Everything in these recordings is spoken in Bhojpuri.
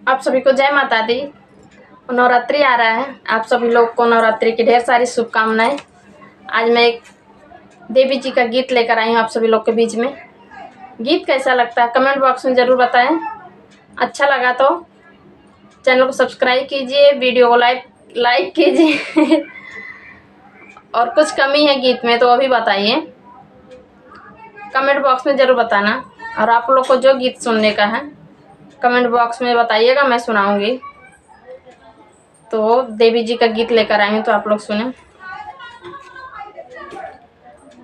आप सभी को जय माता दी। नवरात्रि आ रहा है, आप सभी लोग को नवरात्रि की ढेर सारी शुभकामनाएं। आज मैं एक देवी जी का गीत लेकर आई हूँ आप सभी लोग के बीच में। गीत कैसा लगता है कमेंट बॉक्स में ज़रूर बताएं। अच्छा लगा तो चैनल को सब्सक्राइब कीजिए, वीडियो को लाइक कीजिए और कुछ कमी है गीत में तो वो भी बताइए, कमेंट बॉक्स में ज़रूर बताना। और आप लोग को जो गीत सुनने का है कमेंट बॉक्स में बताइएगा, मैं सुनाऊंगी। तो देवी जी का गीत लेकर आए हैं तो आप लोग सुने।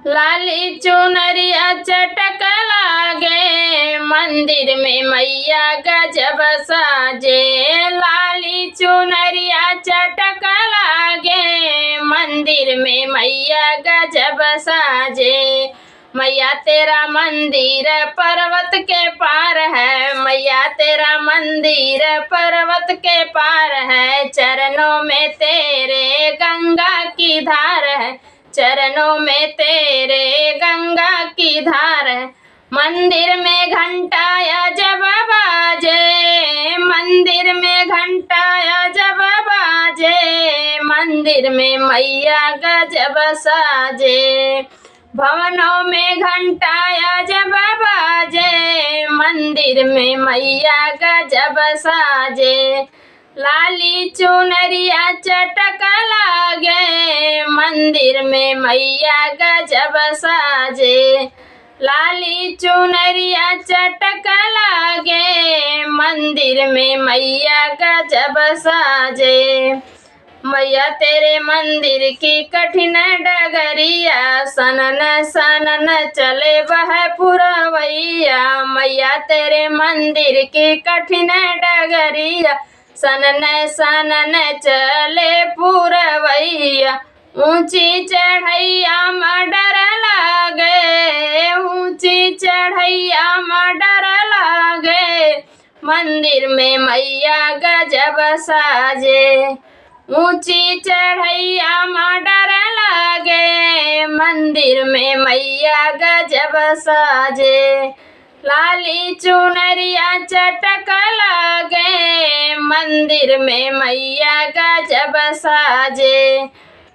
लाली चुनरिया चटक लागे, मंदिर में मैया गजब साजे। लाली चुनरिया चटक लागे, मंदिर में मैया गजब साजे। मैया तेरा मंदिर पर्वत के पार है, मैया तेरा मंदिर पर्वत के पार है। चरणों में तेरे गंगा की धार है, चरणों में तेरे गंगा की धार है। मंदिर में घंटाया जब बाजे, मंदिर में घंटाया जब बाजे, मंदिर में मैया गजब साजे। भवनों में घंटाया जब बाजे, मंदिर में मैया गजब साजे। लाली चुनरिया चटक लागे, मंदिर में मैया गजब साजे। लाली चुनरिया चटक लागे, मंदिर में मैया गजब साजे। मैया तेरे मंदिर की कठिन डगरिया, सनन सनन चले वह पुरवैया। मैया तेरे मंदिर की कठिन डगरिया, सनन सनन चले पुरवैया। ऊंची चढ़ैया में डर लागे, ऊंची चढ़ैया में डर लागे, मंदिर में मैया गजब साजे। ऊंची चढ़ैया में डर लागे, मंदिर में मैया गजब साजे। लाली चुनरिया चटक लागे, मंदिर में मैया गजब साजे।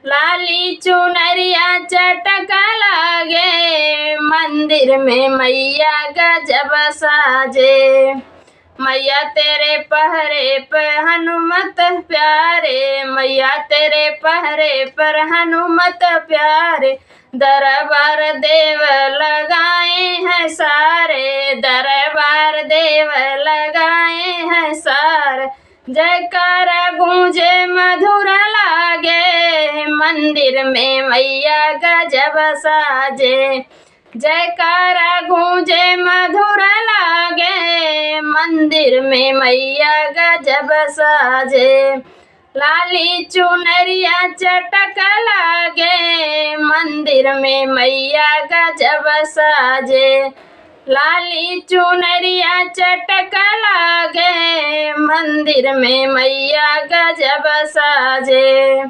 लाली चुनरिया चटक लागे, मंदिर में मैया गजब साजे। मैया तेरे पहरे पर हनुमत प्यारे, मैया तेरे पहरे पर हनुमत प्यारे। दरबार देव लगाए हैं सारे, दरबार देव लगाए हैं सारे। जयकारा गूंजे मधुर लागे, मंदिर में मैया गजब साजे। जयकारा गूंजे मधुर लागे, मंदिर में मैया गजब साजे। लाली चुनरिया चटक लागे, मंदिर में मैया गजब साजे। लाली चुनरिया चटक लागे, मंदिर में मैया गजब साजे।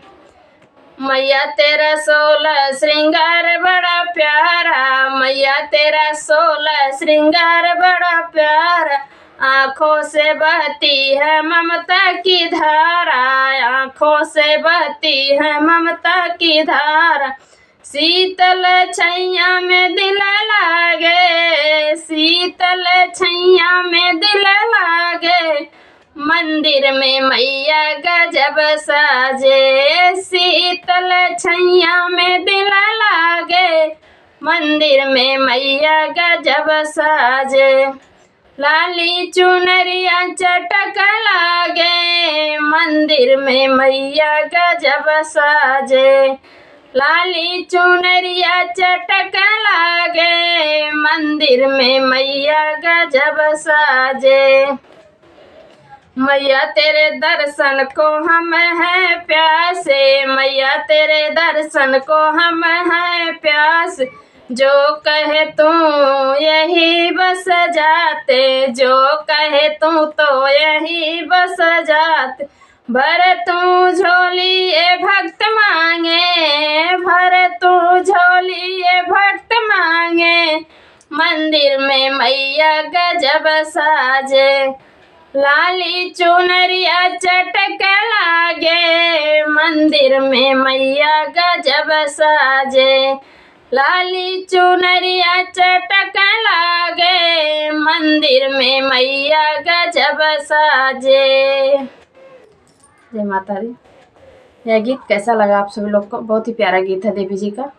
मैया तेरा 16 श्रृंगार बड़ा प्यारा, मैया तेरा 16 श्रृंगार बड़ा प्यारा। आँखों से बहती है ममता की धारा, आँखों से बहती है ममता की धारा। शीतल छैया में दिल लागे, शीतल छैया में दिल लागे, मंदिर में मैया गजब साजे। शीतल छैया में दिल लागे, मंदिर में मैया गजब साजे। लाली चुनरिया चटक लागे, मंदिर में मैया गजब साजे। लाली चुनरिया चटक लागे, मंदिर में मैया गजब साजे। मैया तेरे दर्शन को हम हैं प्यासे, मैया तेरे दर्शन को हम हैं प्यास। जो कहे तू यही बस जाते, जो कहे तू तो यही बस जाते। भर तू झोली ये भक्त मांगे, भर तू झोली ये भक्त मांगे, मंदिर में मैया गजब साजे। लाली चुनरिया चटक लागे, मंदिर में मैया गजब साजे। लाली चुनरिया चटक लागे, मंदिर में मैया गजब साजे। जय माता दी। यह गीत कैसा लगा आप सभी लोग को? बहुत ही प्यारा गीत है देवी जी का।